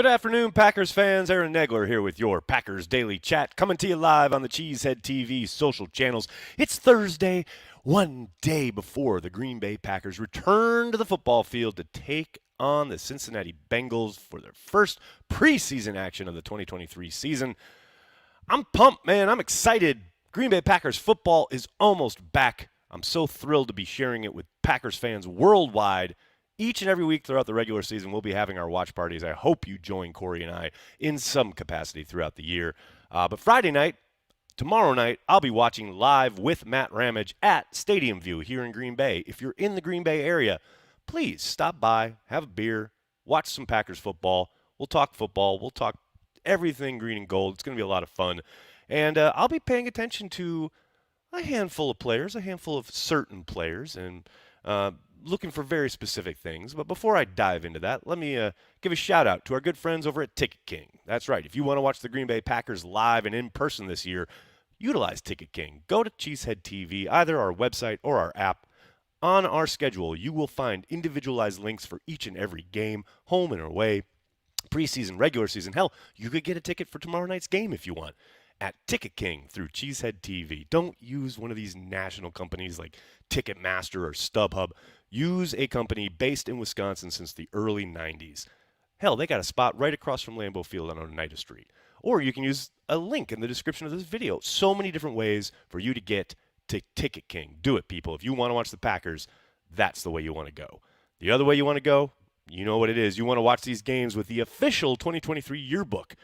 Good afternoon, Packers fans. Aaron Negler here with your Packers Daily Chat, coming to you live on the Cheesehead TV social channels. It's Thursday, one day before the Green Bay Packers return to the football field to take on the Cincinnati Bengals for their first preseason action of the 2023 season. I'm pumped, man. I'm excited. Green Bay Packers football is almost back. I'm so thrilled to be sharing it with Packers fans worldwide. Each and every week throughout the regular season, we'll be having our watch parties. I hope you join Corey and I in some capacity throughout the year. But Friday night, tomorrow night, I'll be watching live with Matt Ramage at Stadium View here in Green Bay. If you're in the Green Bay area, please stop by, have a beer, watch some Packers football. We'll talk football. We'll talk everything green and gold. It's going to be a lot of fun. And I'll be paying attention to a handful of players, a handful of certain players, and looking for very specific things. But before I dive into that, let me give a shout out to our good friends over at Ticket King. That's right. If you want to watch the Green Bay Packers live and in person this year, utilize Ticket King. Go to Cheesehead TV, either our website or our app. On our schedule, you will find individualized links for each and every game, home and away, preseason, regular season. Hell, you could get a ticket for tomorrow night's game if you want at Ticket King through Cheesehead TV. Don't use one of these national companies like Ticketmaster or StubHub. Use a company based in Wisconsin since the early 90s. Hell, they got a spot right across from Lambeau Field on Oneida Street. Or you can use a link in the description of this video. So many different ways for you to get to Ticket King. Do it, people. If you want to watch the Packers, that's the way you want to go. The other way you want to go, you know what it is. You want to watch these games with the official 2023 yearbook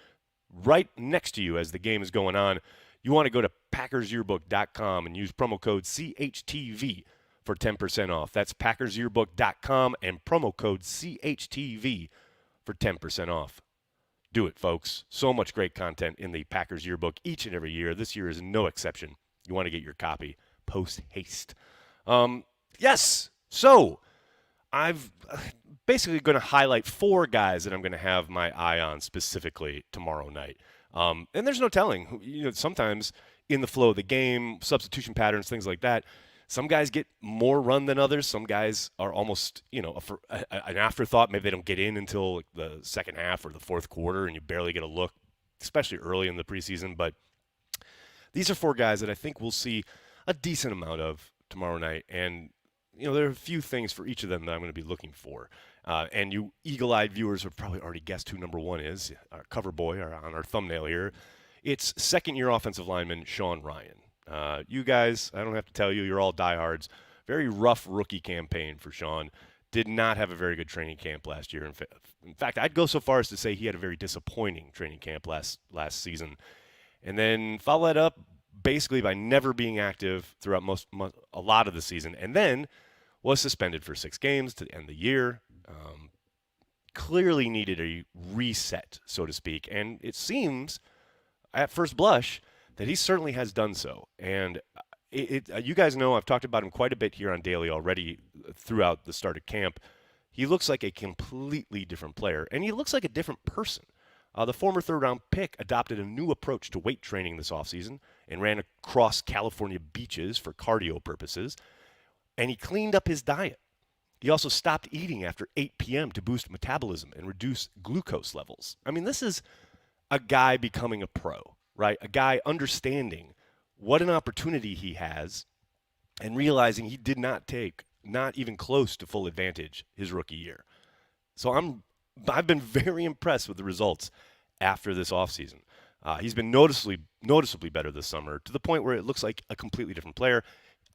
right next to you as the game is going on. You want to go to packersyearbook.com and use promo code CHTV for 10% off. That's packersyearbook.com and promo code CHTV for 10% off. Do it, folks. So much great content in the Packers Yearbook each and every year. This year is no exception. You want to get your copy post haste. Yes. So I've basically going to highlight four guys that I'm going to have my eye on specifically tomorrow night. And there's no telling. You know, sometimes in the flow of the game, substitution patterns, things like that, some guys get more run than others. Some guys are almost, an afterthought. Maybe they don't get in until like the second half or the fourth quarter, and you barely get a look, especially early in the preseason. But these are four guys that I think we'll see a decent amount of tomorrow night. And, there are a few things for each of them that I'm going to be looking for. And you eagle-eyed viewers have probably already guessed who number one is. Our cover boy on our thumbnail here. It's second-year offensive lineman Sean Ryan. You guys, I don't have to tell you, you're all diehards. Very rough rookie campaign for Sean. Did not have a very good training camp last year. In fact, I'd go so far as to say he had a very disappointing training camp last season. And then follow that up basically by never being active throughout a lot of the season. And then was suspended for 6 games to end the year. Clearly needed a reset, so to speak. And it seems, at first blush, that he certainly has done so. And you guys know I've talked about him quite a bit here on Daily already throughout the start of camp. He looks like a completely different player, and he looks like a different person. The former third-round pick adopted a new approach to weight training this offseason and ran across California beaches for cardio purposes, and he cleaned up his diet. He also stopped eating after 8 p.m. to boost metabolism and reduce glucose levels. I mean, this is a guy becoming a pro, right? A guy understanding what an opportunity he has and realizing he did not take, not even close to full advantage his rookie year. So I've been very impressed with the results after this offseason. He's been noticeably better this summer to the point where it looks like a completely different player.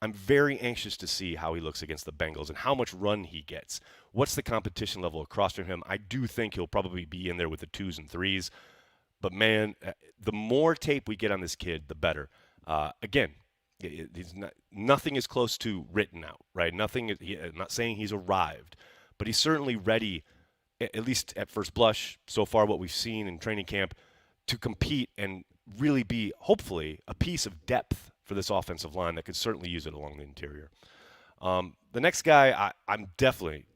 I'm very anxious to see how he looks against the Bengals and how much run he gets. What's the competition level across from him? I do think he'll probably be in there with the 2s and 3s. But, man, the more tape we get on this kid, the better. Again, nothing is close to written out, right? I'm not saying he's arrived, but he's certainly ready, at least at first blush, so far what we've seen in training camp, to compete and really be, hopefully, a piece of depth for this offensive line that could certainly use it along the interior. The next guy I'm definitely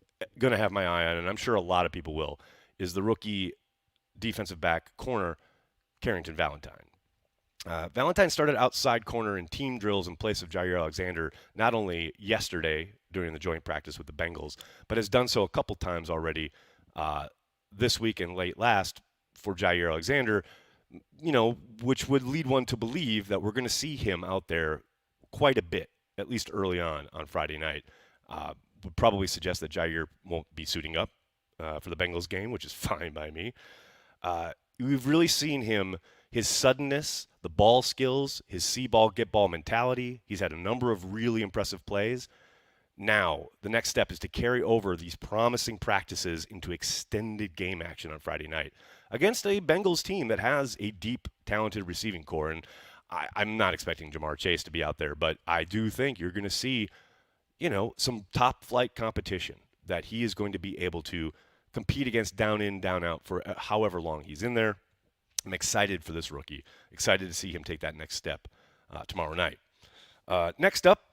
going to have my eye on, and I'm sure a lot of people will, is the rookie defensive back corner, Carrington Valentine. Valentine started outside corner in team drills in place of Jair Alexander, not only yesterday during the joint practice with the Bengals, but has done so a couple times already this week and late last for Jair Alexander, which would lead one to believe that we're going to see him out there quite a bit, at least early on Friday night. Would probably suggest that Jair won't be suiting up for the Bengals game, which is fine by me. We've really seen him, his suddenness, the ball skills, his see ball, get ball mentality. He's had a number of really impressive plays. Now, the next step is to carry over these promising practices into extended game action on Friday night against a Bengals team that has a deep, talented receiving core. And I'm not expecting Jamar Chase to be out there, but I do think you're going to see, some top flight competition that he is going to be able to compete against down in, down out for however long he's in there. I'm excited for this rookie. Excited to see him take that next step tomorrow night. Next up,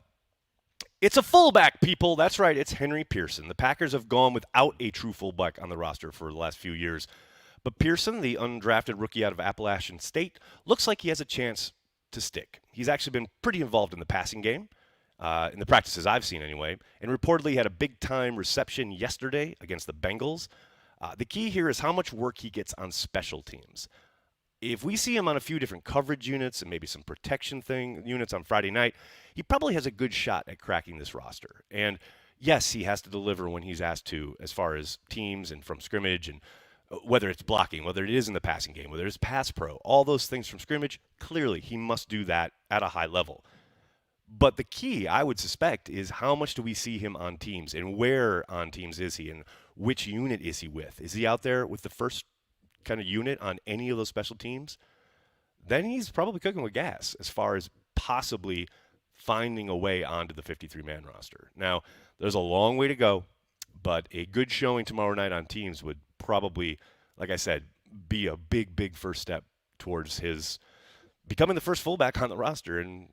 it's a fullback, people. That's right. It's Henry Pearson. The Packers have gone without a true fullback on the roster for the last few years. But Pearson, the undrafted rookie out of Appalachian State, looks like he has a chance to stick. He's actually been pretty involved in the passing game, in the practices I've seen anyway, and reportedly had a big-time reception yesterday against the Bengals. The key here is how much work he gets on special teams. If we see him on a few different coverage units and maybe some protection units on Friday night, he probably has a good shot at cracking this roster. And yes, he has to deliver when he's asked to, as far as teams and from scrimmage, and whether it's blocking, whether it is in the passing game, whether it's pass pro, all those things from scrimmage, clearly he must do that at a high level. But the key, I would suspect, is how much do we see him on teams, and where on teams is he, and which unit is he with? Is he out there with the first kind of unit on any of those special teams? Then he's probably cooking with gas as far as possibly finding a way onto the 53-man roster. Now, there's a long way to go, but a good showing tomorrow night on teams would probably, like I said, be a big, big first step towards his becoming the first fullback on the roster in,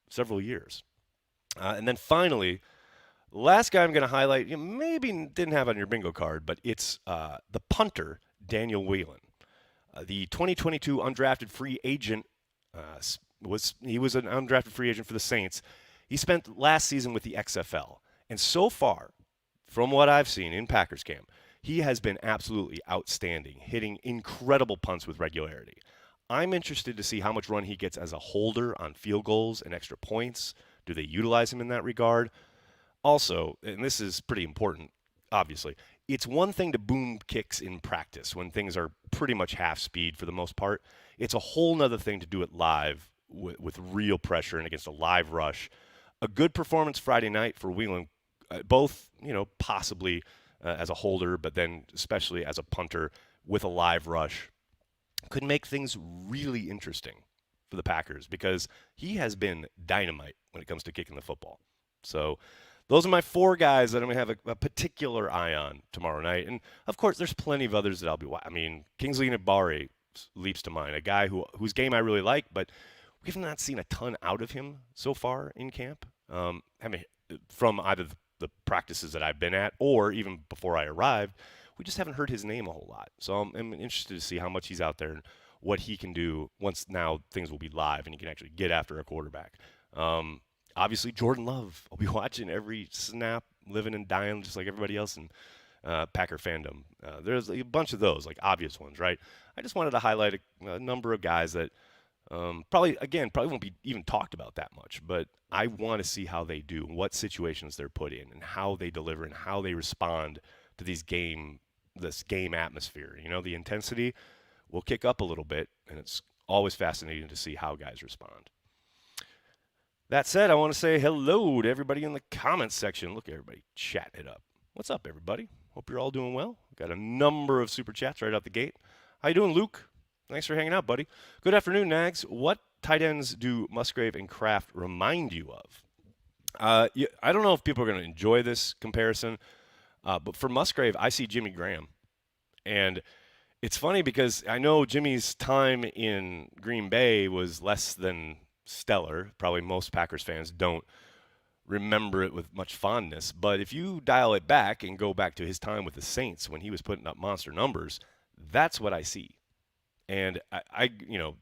several years. And then finally, last guy I'm going to highlight, maybe didn't have on your bingo card, but it's the punter, Daniel Whelan. The 2022 undrafted free agent, was an undrafted free agent for the Saints. He spent last season with the XFL. And so far, from what I've seen in Packers camp, he has been absolutely outstanding, hitting incredible punts with regularity. I'm interested to see how much run he gets as a holder on field goals and extra points. Do they utilize him in that regard? Also, and this is pretty important, obviously, it's one thing to boom kicks in practice when things are pretty much half speed for the most part. It's a whole nother thing to do it live with real pressure and against a live rush. A good performance Friday night for Whelan, both, possibly as a holder, but then especially as a punter with a live rush, could make things really interesting for the Packers because he has been dynamite when it comes to kicking the football. So those are my four guys that I'm going to have a particular eye on tomorrow night. And, of course, there's plenty of others that I'll be watching. I mean, Kingsley Nagbari leaps to mind, a guy whose game I really like, but we've not seen a ton out of him so far in camp. From either the practices that I've been at or even before I arrived, we just haven't heard his name a whole lot. So I'm interested to see how much he's out there and what he can do once now things will be live and he can actually get after a quarterback. Obviously, Jordan Love. I'll be watching every snap, living and dying just like everybody else in Packer fandom. There's a bunch of those, like obvious ones, right? I just wanted to highlight a number of guys that probably won't be even talked about that much, but I want to see how they do, what situations they're put in, and how they deliver and how they respond to this game atmosphere. The intensity will kick up a little bit, and it's always fascinating to see how guys respond. That said, I want to say hello to everybody in the comments section. Look, everybody chatting it up. What's up, everybody? Hope you're all doing well. Got a number of super chats right out the gate. How you doing, Luke? Thanks for hanging out, buddy. Good afternoon, Nags. What tight ends do Musgrave and Kraft remind you of? I don't know if people are going to enjoy this comparison, but for Musgrave, I see Jimmy Graham. And it's funny because I know Jimmy's time in Green Bay was less than stellar. Probably most Packers fans don't remember it with much fondness. But if you dial it back and go back to his time with the Saints when he was putting up monster numbers, that's what I see. And I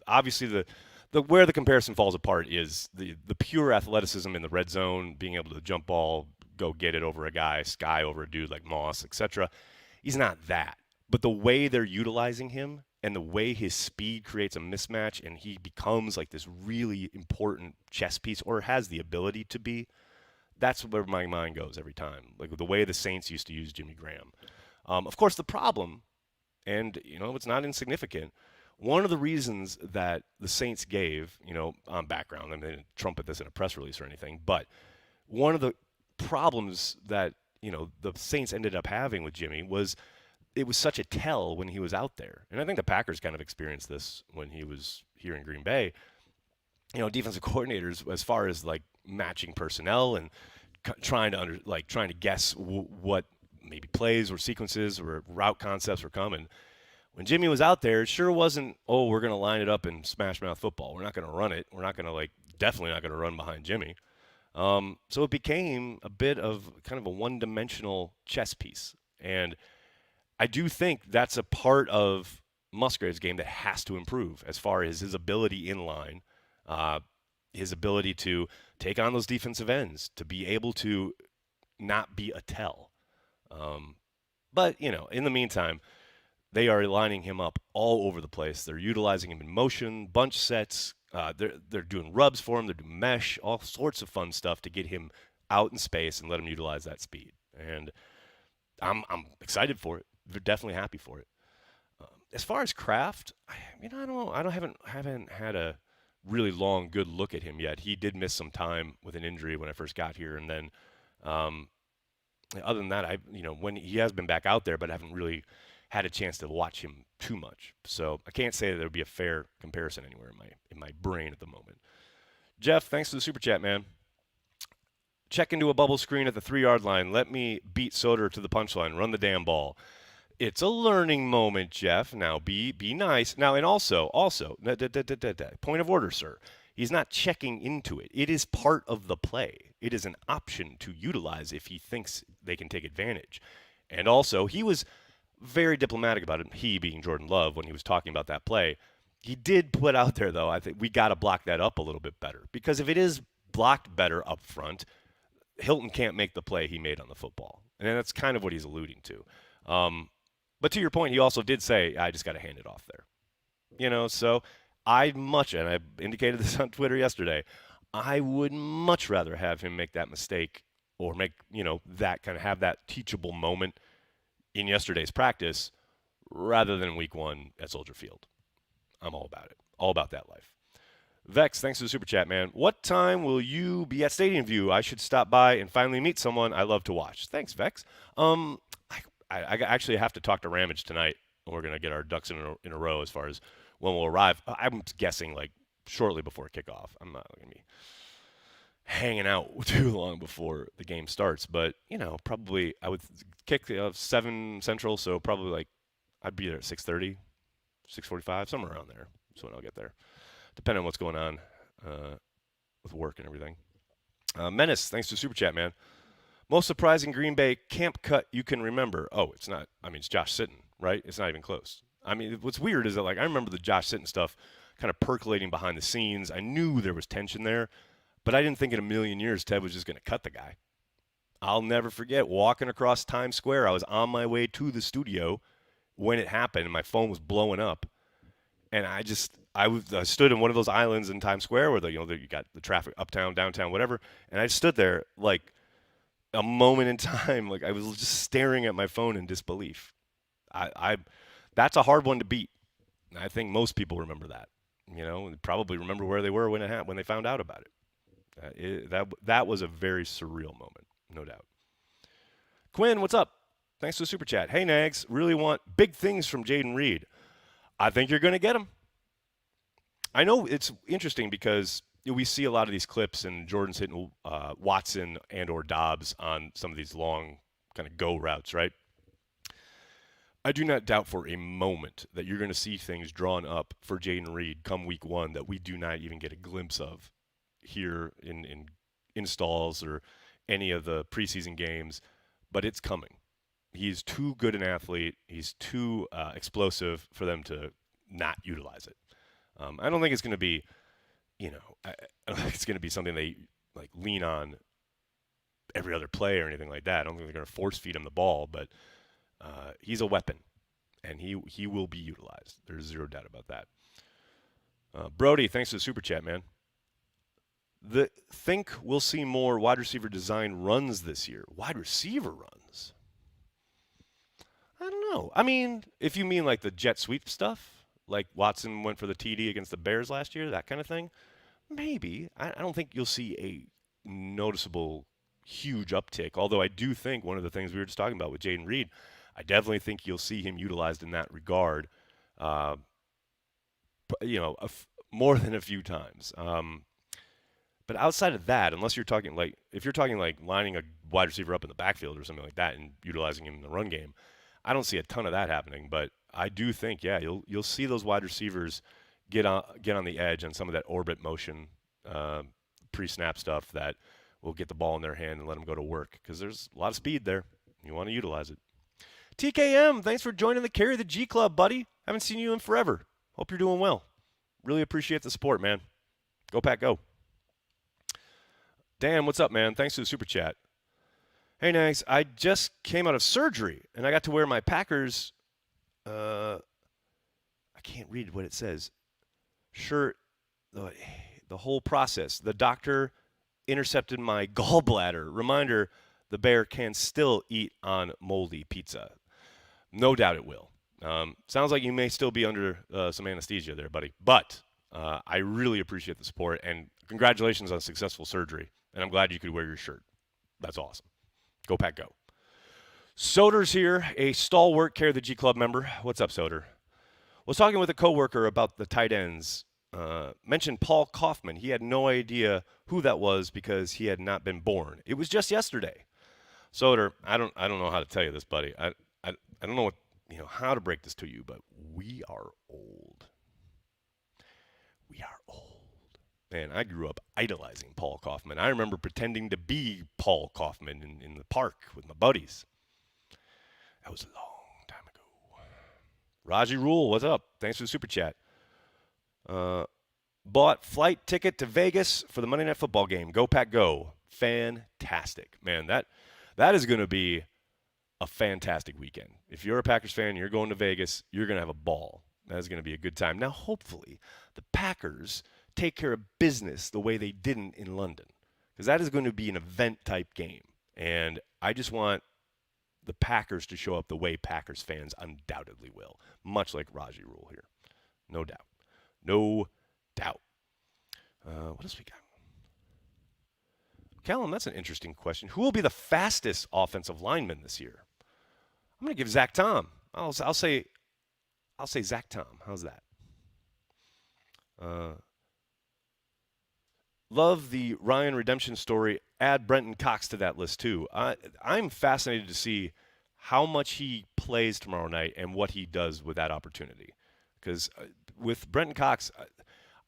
obviously the where the comparison falls apart is the pure athleticism in the red zone, being able to jump ball, go get it over a guy, sky over a dude like Moss, etc. He's not that. But the way they're utilizing him and the way his speed creates a mismatch and he becomes like this really important chess piece, or has the ability to be, that's where my mind goes every time. Like the way the Saints used to use Jimmy Graham. Of course, the problem, and it's not insignificant. One of the reasons that the Saints gave, on background, I mean, they didn't trumpet this in a press release or anything, but one of the problems that the Saints ended up having with Jimmy was it was such a tell when he was out there, and I think the Packers kind of experienced this when he was here in Green Bay. Defensive coordinators, as far as like matching personnel and trying to guess what maybe plays or sequences or route concepts were coming. When Jimmy was out there, it sure wasn't, oh, we're going to line it up and smash mouth football. We're not going to run it. We're not going to definitely not going to run behind Jimmy. So it became a bit of kind of a one-dimensional chess piece. And I do think that's a part of Musgrave's game that has to improve as far as his ability in line, his ability to take on those defensive ends, to be able to not be a tell. But, in the meantime, they are lining him up all over the place. They're utilizing him in motion, bunch sets. They're doing rubs for him. They're doing mesh, all sorts of fun stuff to get him out in space and let him utilize that speed. And I'm excited for it. They're definitely happy for it. As far as Kraft, I haven't had a really long good look at him yet. He did miss some time with an injury when I first got here, and then other than that, when he has been back out there, but I haven't really had a chance to watch him too much. So I can't say that there would be a fair comparison anywhere in my brain at the moment. Jeff, thanks for the super chat, man. Check into a bubble screen at the 3-yard line. Let me beat Soder to the punchline. Run the damn ball. It's a learning moment, Jeff. Now be nice. Now, and also, point of order, sir. He's not checking into it. It is part of the play. It is an option to utilize if he thinks they can take advantage. And also, he was very diplomatic about it, he being Jordan Love, when he was talking about that play. He did put out there, though, I think we got to block that up a little bit better. Because if it is blocked better up front, Hilton can't make the play he made on the football. And that's kind of what he's alluding to. But to your point, he also did say, I just got to hand it off there. So and I indicated this on Twitter yesterday, I would much rather have him make that mistake or make, that kind of have that teachable moment in yesterday's practice rather than week 1 at Soldier Field. I'm all about it. All about that life. Vex, thanks for the super chat, man. What time will you be at Stadium View? I should stop by and finally meet someone I love to watch. Thanks, Vex. I actually have to talk to Ramage tonight. We're going to get our ducks in a row as far as when we'll arrive. I'm guessing shortly before kickoff. I'm not going to be hanging out too long before the game starts. But, probably I would kick 7 Central, so probably I'd be there at 6:30, 6:45, somewhere around there. That's when I'll get there, depending on what's going on with work and everything. Menace, thanks to Super Chat, man. Most surprising Green Bay camp cut you can remember? Oh, it's not. It's Josh Sitton, right? It's not even close. What's weird is that I remember the Josh Sitton stuff kind of percolating behind the scenes. I knew there was tension there, but I didn't think in a million years Ted was just going to cut the guy. I'll never forget walking across Times Square. I was on my way to the studio when it happened, and my phone was blowing up. And I stood in one of those islands in Times Square where you got the traffic uptown, downtown, whatever. And I stood there a moment in time, I was just staring at my phone in disbelief. That's a hard one to beat. I think most people remember that. Probably remember where they were when they found out about it. That was a very surreal moment, no doubt. Quinn, what's up? Thanks for the super chat. Hey, Nags, really want big things from Jayden Reed. I think you're going to get them. I know it's interesting because we see a lot of these clips and Jordan's hitting Watson and or Dobbs on some of these long kind of go routes, right? I do not doubt for a moment that you're going to see things drawn up for Jayden Reed come week 1 that we do not even get a glimpse of here in installs or any of the preseason games, but it's coming. He's too good an athlete. He's too explosive for them to not utilize it. I don't think it's going to be, it's going to be something they lean on every other play or anything like that. I don't think they're going to force feed him the ball, but he's a weapon. and he will be utilized. There's zero doubt about that. Brody, thanks for the super chat, man. Think we'll see more wide receiver design runs this year. Wide receiver runs? I don't know. I mean, if you mean like the jet sweep stuff, like Watson went for the TD against the Bears last year, that kind of thing, maybe. I don't think you'll see a noticeable, huge uptick. Although I do think one of the things we were just talking about with Jaden Reed, I definitely think you'll see him utilized in that regard. More than a few times. But outside of that, unless you're talking like, if you're talking like lining a wide receiver up in the backfield or something like that and utilizing him in the run game, I don't see a ton of that happening. But I do think, yeah, you'll see those wide receivers get on the edge on some of that orbit motion, pre-snap stuff that will get the ball in their hand and let them go to work because there's a lot of speed there. You want to utilize it. TKM, thanks for joining the Carry the G Club, buddy. Haven't seen you in forever. Hope you're doing well. Really appreciate the support, man. Go Pack, go. Dan, what's up, man? Thanks for the super chat. Hey, Nags, I just came out of surgery, and I got to wear my Packers, I can't read what it says, shirt, the whole process. The doctor intercepted my gallbladder. Reminder, the bear can still eat on moldy pizza. No doubt it will. Sounds like you may still be under some anesthesia there, buddy. But I really appreciate the support, and congratulations on successful surgery. And I'm glad you could wear your shirt. That's awesome. Go Pack, go. Soder's here, a stalwart Care the G Club member. What's up, Soder? Was talking with a coworker about the tight ends. Mentioned Paul Kaufman. He had no idea who that was because he had not been born. It was just yesterday. Soder, I don't know how to tell you this, buddy. I don't know how to break this to you, but we are old. We are old. Man, I grew up idolizing Paul Kaufman. I remember pretending to be Paul Kaufman in the park with my buddies. That was a long time ago. Raji Rule, what's up? Thanks for the super chat. Bought flight ticket to Vegas for the Monday Night Football game. Go Pack, go. Fantastic. Man, that is going to be a fantastic weekend. If you're a Packers fan, you're going to Vegas, you're going to have a ball. That's going to be a good time. Now, hopefully, the Packers take care of business the way they didn't in London, because that is going to be an event-type game. And I just want the Packers to show up the way Packers fans undoubtedly will, much like Raji Rule here. No doubt. No doubt. What else we got? Callum, that's an interesting question. Who will be the fastest offensive lineman this year? I'm going to give Zach Tom. I'll say Zach Tom. How's that? Love the Ryan redemption story. Add Brenton Cox to that list too. I'm fascinated to see how much he plays tomorrow night and what he does with that opportunity. Because with Brenton Cox,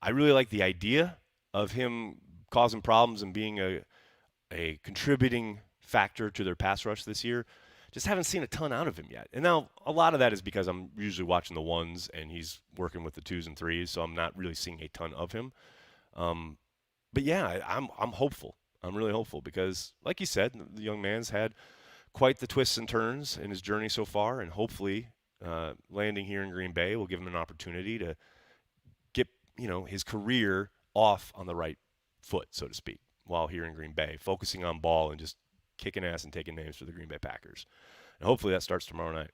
I really like the idea of him causing problems and being a contributing factor to their pass rush this year. Just haven't seen a ton out of him yet. And now a lot of that is because I'm usually watching the ones and he's working with the twos and threes, so I'm not really seeing a ton of him. But yeah, I'm hopeful. I'm really hopeful because, like you said, the young man's had quite the twists and turns in his journey so far, and hopefully landing here in Green Bay will give him an opportunity to get his career off on the right foot, so to speak, while here in Green Bay, focusing on ball and just kicking ass and taking names for the Green Bay Packers. And hopefully that starts tomorrow night.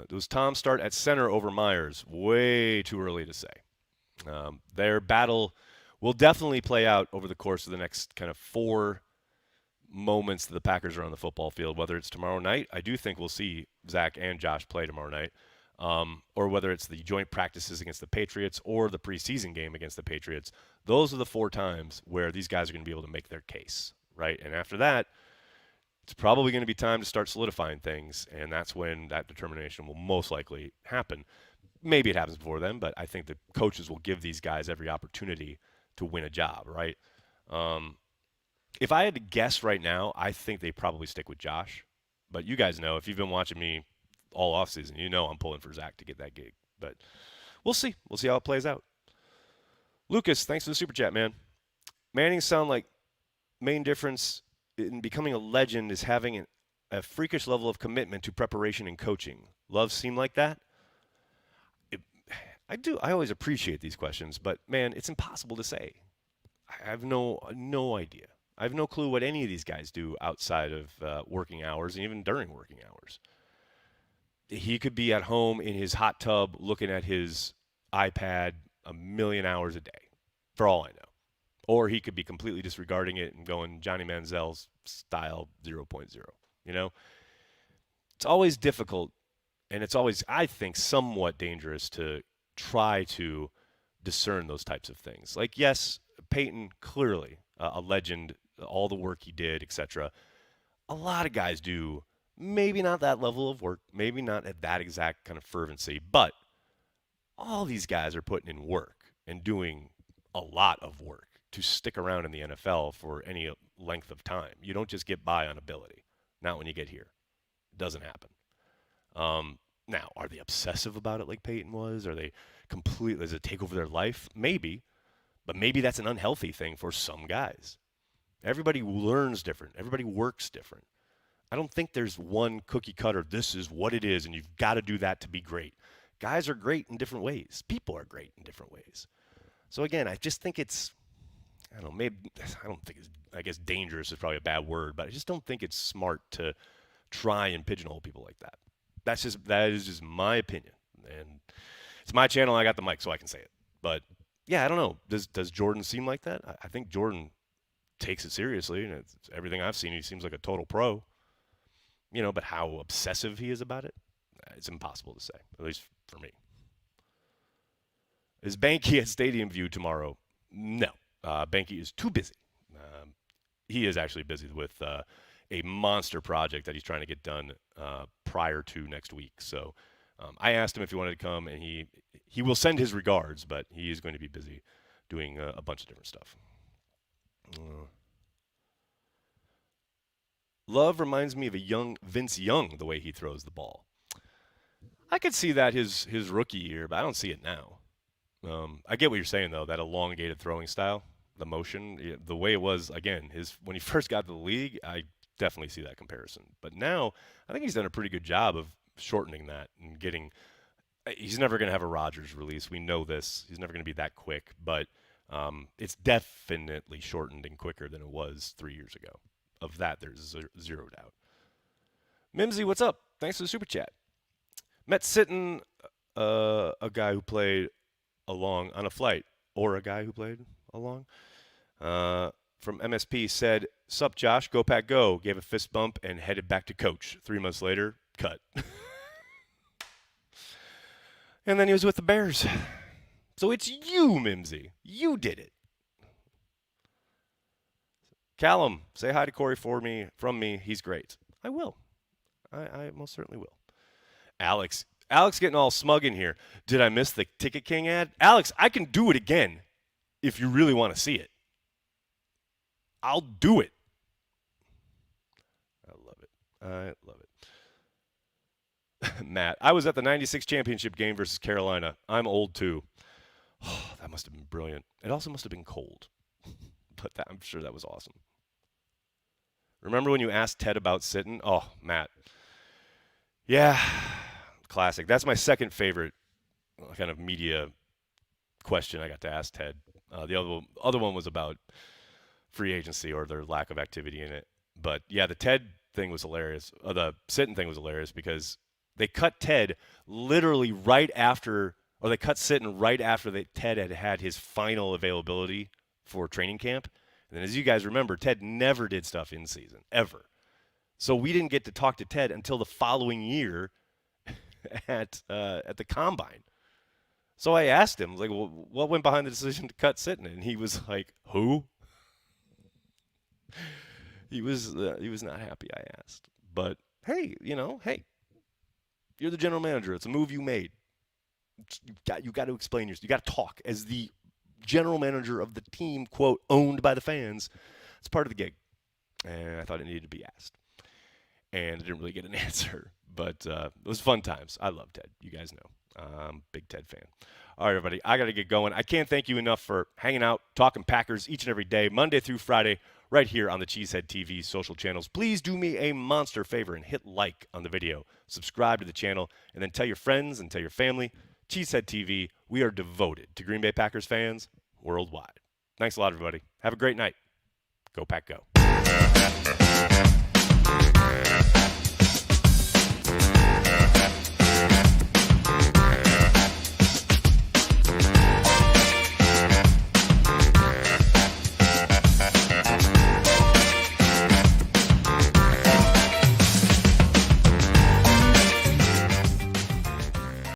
Does Tom start at center over Myers? Way too early to say. Their battle will definitely play out over the course of the next kind of 4 moments that the Packers are on the football field, whether it's tomorrow night. I do think we'll see Zach and Josh play tomorrow night, or whether it's the joint practices against the Patriots or the preseason game against the Patriots. Those are the 4 times where these guys are going to be able to make their case, right? And after that, it's probably going to be time to start solidifying things, and that's when that determination will most likely happen. Maybe it happens before then, but I think the coaches will give these guys every opportunity to win a job, right? If I had to guess right now, I think they probably stick with Josh. But you guys know, if you've been watching me all offseason, you know I'm pulling for Zach to get that gig. But we'll see. We'll see how it plays out. Lucas, thanks for the super chat, man. Manning sound like main difference in becoming a legend is having a freakish level of commitment to preparation and coaching. Love seem like that? It, I do. I always appreciate these questions, but man, it's impossible to say. I have no idea. I have no clue what any of these guys do outside of working hours and even during working hours. He could be at home in his hot tub looking at his iPad a million hours a day, for all I know. Or he could be completely disregarding it and going Johnny Manziel's style 0.0. You know, it's always difficult, and it's always, I think, somewhat dangerous to try to discern those types of things. Like, yes, Peyton, clearly a legend, all the work he did, etc. A lot of guys do maybe not that level of work, maybe not at that exact kind of fervency, but all these guys are putting in work and doing a lot of work to stick around in the NFL for any length of time. You don't just get by on ability. Not when you get here. It doesn't happen. Now, are they obsessive about it like Peyton was? Are they completely, does it take over their life? Maybe. But maybe that's an unhealthy thing for some guys. Everybody learns different. Everybody works different. I don't think there's one cookie cutter, this is what it is, and you've got to do that to be great. Guys are great in different ways. People are great in different ways. So again, I just think it's, I don't know, maybe, I don't think it's, I guess dangerous is probably a bad word, but I just don't think it's smart to try and pigeonhole people like that. That is just my opinion. And it's my channel, I got the mic, so I can say it. But yeah, I don't know. Does Jordan seem like that? I think Jordan takes it seriously, and it's everything I've seen, he seems like a total pro. You know, but how obsessive he is about it, it's impossible to say, at least for me. Is Banky at Stadium View tomorrow? No. Banky is too busy. He is actually busy with a monster project that he's trying to get done prior to next week. So I asked him if he wanted to come, and he will send his regards, but he is going to be busy doing a bunch of different stuff. Love reminds me of a young Vince Young, the way he throws the ball. I could see that his rookie year, but I don't see it now. I get what you're saying, though, that elongated throwing style, the motion, the way it was, again, when he first got to the league, I definitely see that comparison. But now, I think he's done a pretty good job of shortening that and getting – he's never going to have a Rodgers release. We know this. He's never going to be that quick. But it's definitely shortened and quicker than it was 3 years ago. Of that, there's zero doubt. Mimsy, what's up? Thanks for the super chat. Met Sitton, a guy who played along on a flight, or a guy who played along, from MSP, said, "Sup, Josh, go Pack go," gave a fist bump and headed back to coach. 3 months later, cut. And then he was with the Bears. So it's you, Mimsy. You did it. Callum, say hi to Corey from me. He's great. I will. I most certainly will. Alex getting all smug in here. Did I miss the Ticket King ad? Alex, I can do it again if you really want to see it. I'll do it. I love it. Matt, I was at the 96 championship game versus Carolina. I'm old too. Oh, that must have been brilliant. It also must have been cold. But I'm sure that was awesome. Remember when you asked Ted about Sitton? Oh, Matt. Yeah, classic. That's my second favorite kind of media question I got to ask Ted. The other one was about free agency or their lack of activity in it. But yeah, the Ted thing was hilarious. The Sitton thing was hilarious because they cut Ted literally right after, or they cut Sitton right after Ted had his final availability for training camp. And as you guys remember, Ted never did stuff in season, ever. So we didn't get to talk to Ted until the following year at the Combine. So I asked him, like, well, what went behind the decision to cut Sitton? And he was like, who? He was not happy, I asked. But, hey, you're the general manager. It's a move you made. You got to explain yourself. You got to talk as the general manager of the team, quote, owned by the fans. It's part of the gig. And I thought it needed to be asked. And I didn't really get an answer. But it was fun times. I love Ted. You guys know. I'm a big Ted fan. All right, everybody. I got to get going. I can't thank you enough for hanging out, talking Packers each and every day, Monday through Friday, right here on the Cheesehead TV social channels. Please do me a monster favor and hit like on the video, subscribe to the channel, and then tell your friends and tell your family. Cheesehead TV, we are devoted to Green Bay Packers fans worldwide. Thanks a lot, everybody. Have a great night. Go Pack Go.